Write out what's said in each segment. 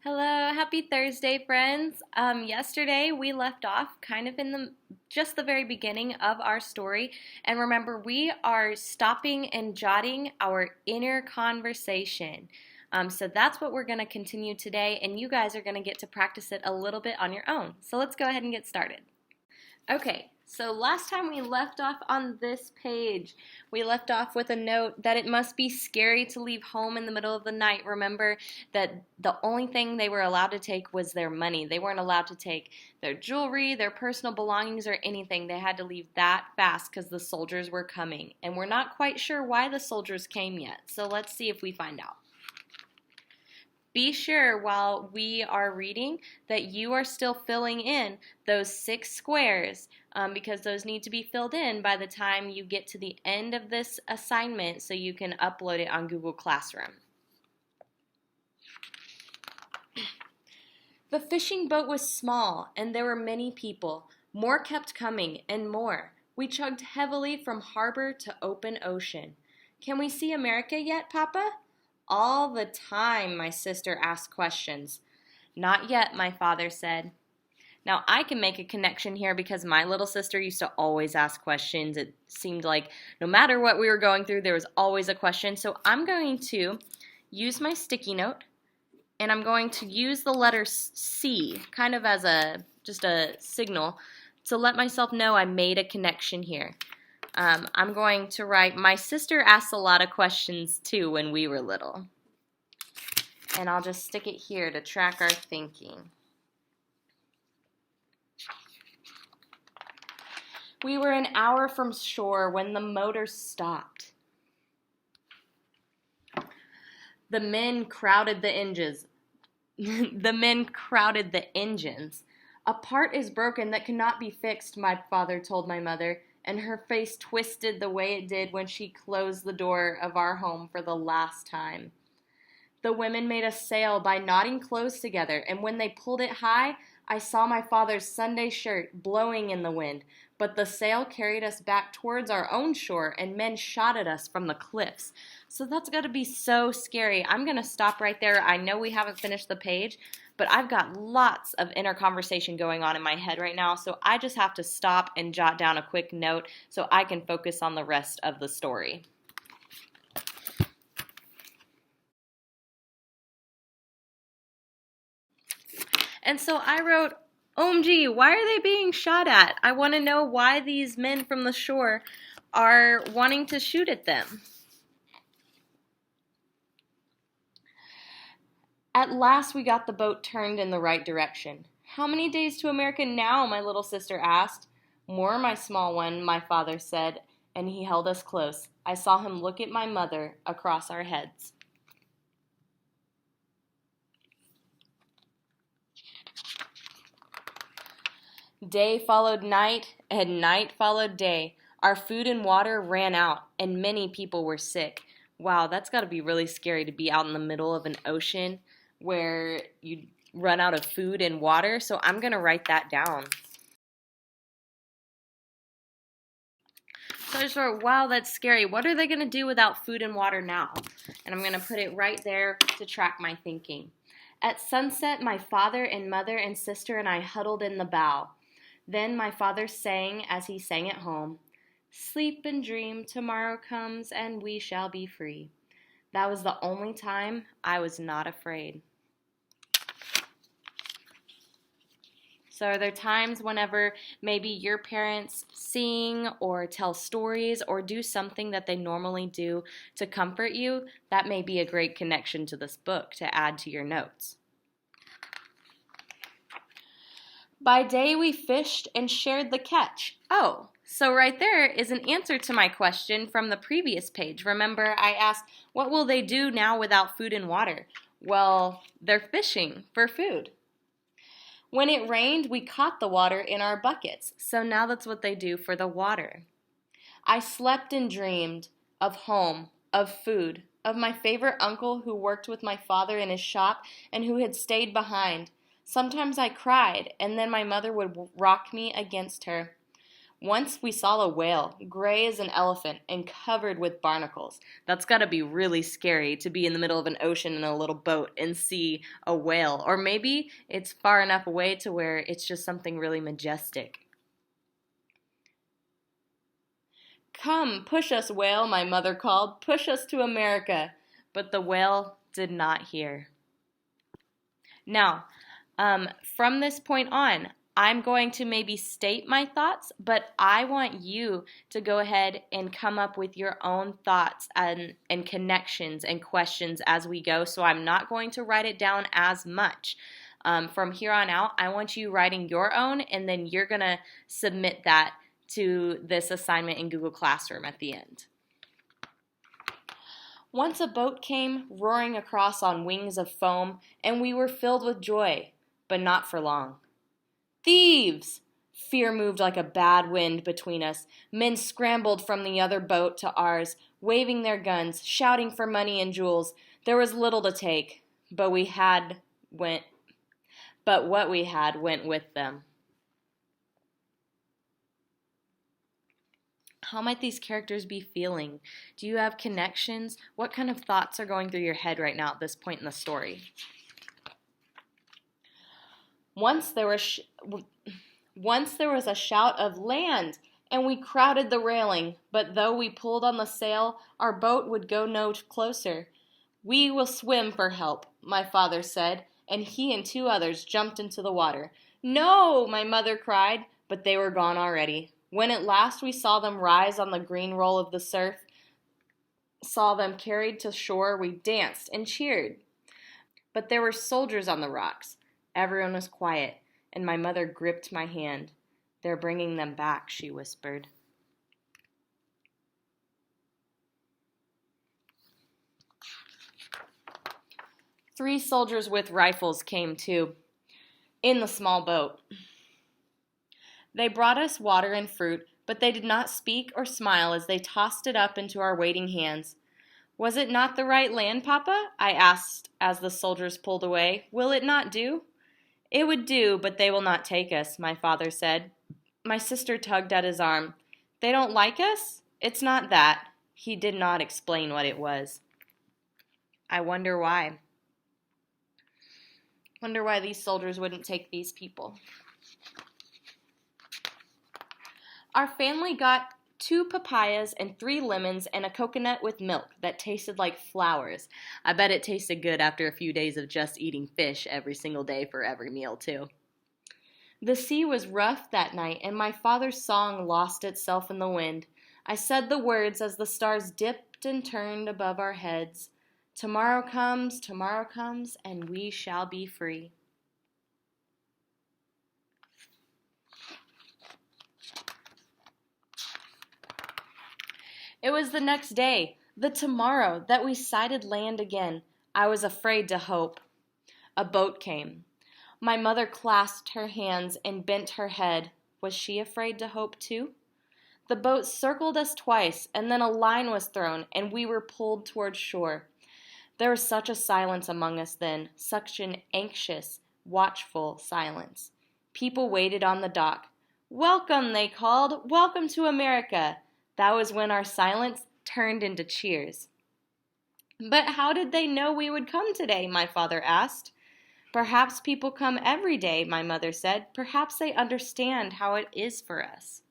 Hello, happy Thursday, friends. Yesterday we left off kind of in just the very beginning of our story, and remember we are stopping and jotting our inner conversation. So that's what we're going to continue today, and you guys are going to get to practice it a little bit on your own. So let's go ahead and get started. Okay, so last time we left off on this page, we left off with a note that it must be scary to leave home in the middle of the night. Remember that the only thing they were allowed to take was their money. They weren't allowed to take their jewelry, their personal belongings, or anything. They had to leave that fast because the soldiers were coming. And we're not quite sure why the soldiers came yet, so let's see if we find out. Be sure while we are reading that you are still filling in those 6 squares because those need to be filled in by the time you get to the end of this assignment so you can upload it on Google Classroom. The fishing boat was small and there were many people. More kept coming and more. We chugged heavily from harbor to open ocean. Can we see America yet, Papa? All the time, my sister asked questions. Not yet, my father said. Now, I can make a connection here because my little sister used to always ask questions. It seemed like no matter what we were going through, there was always a question. So I'm going to use my sticky note, and I'm going to use the letter C kind of as just a signal to let myself know I made a connection here. I'm going to write, my sister asked a lot of questions too when we were little. And I'll just stick it here to track our thinking. We were an hour from shore when the motor stopped. The men crowded the engines. A part is broken that cannot be fixed, my father told my mother, and her face twisted the way it did when she closed the door of our home for the last time. The women made a sail by knotting clothes together, and when they pulled it high, I saw my father's Sunday shirt blowing in the wind, but the sail carried us back towards our own shore, and men shot at us from the cliffs. So that's got to be so scary. I'm going to stop right there. I know we haven't finished the page, but I've got lots of inner conversation going on in my head right now, so I just have to stop and jot down a quick note so I can focus on the rest of the story. And so I wrote, OMG, why are they being shot at? I want to know why these men from the shore are wanting to shoot at them. At last we got the boat turned in the right direction. How many days to America now, my little sister asked. More, my small one, my father said, and he held us close. I saw him look at my mother across our heads. Day followed night, and night followed day. Our food and water ran out, and many people were sick. Wow, that's got to be really scary to be out in the middle of an ocean where you run out of food and water, so I'm going to write that down. So I just wrote, wow, that's scary. What are they going to do without food and water now? And I'm going to put it right there to track my thinking. At sunset, my father and mother and sister and I huddled in the bow. Then my father sang as he sang at home, sleep and dream, tomorrow comes and we shall be free. That was the only time I was not afraid. So are there times whenever maybe your parents sing or tell stories or do something that they normally do to comfort you? That may be a great connection to this book to add to your notes. By day we fished and shared the catch. Oh, so right there is an answer to my question from the previous page. Remember, I asked, what will they do now without food and water? Well, they're fishing for food. When it rained, we caught the water in our buckets, so now that's what they do for the water. I slept and dreamed of home, of food, of my favorite uncle who worked with my father in his shop and who had stayed behind. Sometimes I cried, and then my mother would rock me against her. Once we saw a whale, gray as an elephant and covered with barnacles. That's gotta be really scary to be in the middle of an ocean in a little boat and see a whale. Or maybe it's far enough away to where it's just something really majestic. "Come, push us, whale," my mother called. "Push us to America." But the whale did not hear. Now, from this point on, I'm going to maybe state my thoughts, but I want you to go ahead and come up with your own thoughts and connections and questions as we go. So I'm not going to write it down as much. From here on out, I want you writing your own, and then you're going to submit that to this assignment in Google Classroom at the end. Once a boat came roaring across on wings of foam, and we were filled with joy, but not for long. "Thieves!" Fear moved like a bad wind between us. Men scrambled from the other boat to ours, waving their guns, shouting for money and jewels. There was little to take, but what we had went with them. How might these characters be feeling? Do you have connections? What kind of thoughts are going through your head right now at this point in the story? Once there was a shout of "Land!" and we crowded the railing, but though we pulled on the sail, our boat would go no closer. "We will swim for help," my father said, and he and 2 others jumped into the water. "No!" my mother cried, but they were gone already. When at last we saw them rise on the green roll of the surf, saw them carried to shore, we danced and cheered. But there were soldiers on the rocks. Everyone was quiet, and my mother gripped my hand. "They're bringing them back," she whispered. Three soldiers with rifles came too, in the small boat. They brought us water and fruit, but they did not speak or smile as they tossed it up into our waiting hands. "Was it not the right land, Papa?" I asked as the soldiers pulled away. "Will it not do?" "It would do, but they will not take us," my father said. My sister tugged at his arm. "They don't like us?" "It's not that." He did not explain what it was. I wonder why. Wonder why these soldiers wouldn't take these people. Our family got 2 papayas and 3 lemons and a coconut with milk that tasted like flowers. I bet it tasted good after a few days of just eating fish every single day for every meal, too. The sea was rough that night, and my father's song lost itself in the wind. I said the words as the stars dipped and turned above our heads. Tomorrow comes, and we shall be free." It was the next day, the tomorrow, that we sighted land again. I was afraid to hope. A boat came. My mother clasped her hands and bent her head. Was she afraid to hope too? The boat circled us twice, and then a line was thrown, and we were pulled toward shore. There was such a silence among us then, such an anxious, watchful silence. People waited on the dock. "Welcome," they called. "Welcome to America." That was when our silence turned into cheers. "But how did they know we would come today?" my father asked. "Perhaps people come every day," my mother said. "Perhaps they understand how it is for us."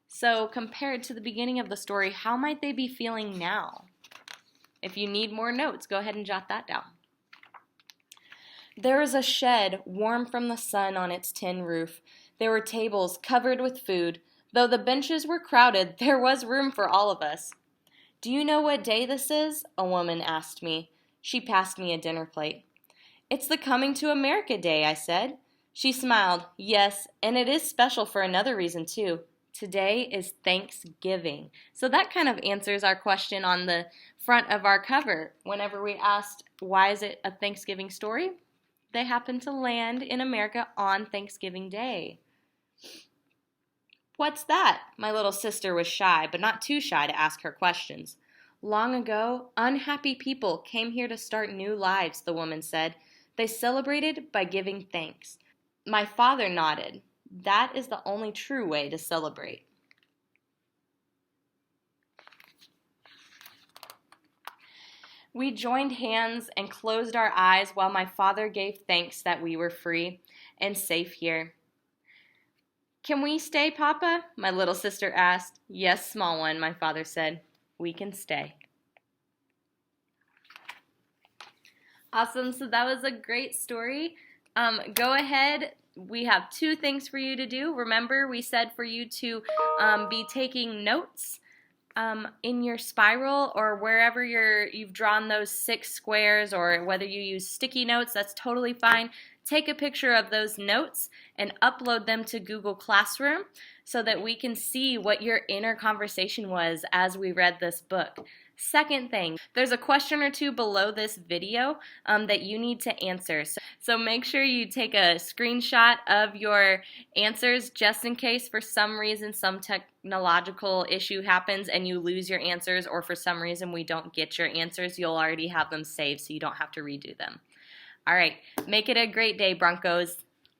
So, compared to the beginning of the story, how might they be feeling now? If you need more notes, go ahead and jot that down. There was a shed, warm from the sun on its tin roof. There were tables covered with food. Though the benches were crowded, there was room for all of us. "Do you know what day this is?" a woman asked me. She passed me a dinner plate. "It's the Coming to America Day," I said. She smiled. "Yes, and it is special for another reason, too. Today is Thanksgiving." So that kind of answers our question on the front of our cover. Whenever we asked, why is it a Thanksgiving story? They happen to land in America on Thanksgiving Day. "What's that?" My little sister was shy, but not too shy to ask her questions. Long ago, unhappy people came here to start new lives, the woman said. They celebrated by giving thanks. My father nodded. That is the only true way to celebrate. We joined hands and closed our eyes while my father gave thanks that we were free and safe here. Can we stay, Papa? My little sister asked. Yes, small one, my father said. We can stay. Awesome. So that was a great story. Go ahead. We have 2 things for you to do. Remember, we said for you to be taking notes in your spiral or wherever you've drawn those 6 squares, or whether you use sticky notes, that's totally fine. Take a picture of those notes and upload them to Google Classroom so that we can see what your inner conversation was as we read this book. Second thing, there's a question or 2 below this video that you need to answer. So make sure you take a screenshot of your answers just in case for some reason some technological issue happens and you lose your answers, or for some reason we don't get your answers. You'll already have them saved so you don't have to redo them. All right, make it a great day, Broncos.